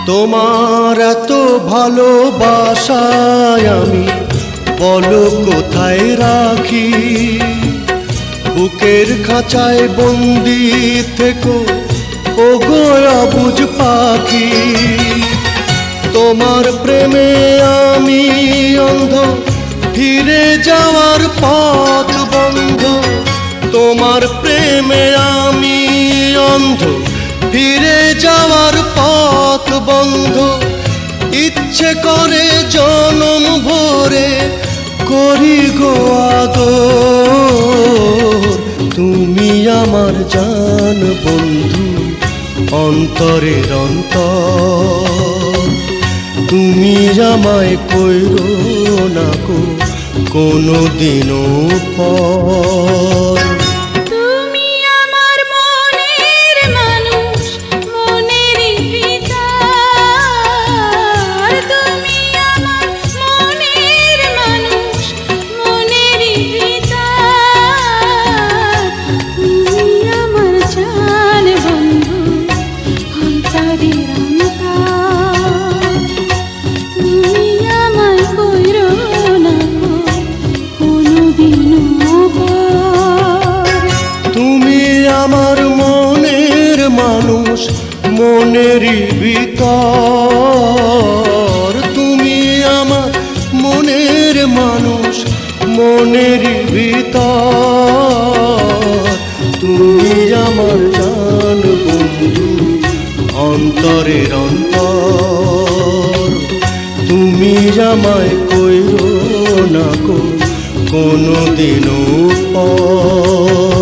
তোমার এত ভালোবাসায় আমি বলো কোথায় রাখি, বুকের খাঁচায় বন্দি থেকো ওগো অবুঝ পাখি। তোমার প্রেমে আমি অন্ধ, ফিরে যাওয়ার পথ বন্ধ। তোমার প্রেমে আমি অন্ধ, ফিরে যাওয়ার পথ বন্ধ। ইচ্ছে করে জনম ভরে করি গো আদর। তুমি আমার জান বন্ধু, অন্তরের অন্তর। তুমি আমায় কইরো না গো কোনো দিনও পর। আমার মনের মানুষ মনেরই ভিতর। তুমি আমার মনের মানুষ মনেরই ভিতর। তুমি আমার জান বন্ধু, অন্তরের অন্তর। তুমি আমায় কইরো না গো কোনো দিনও পর।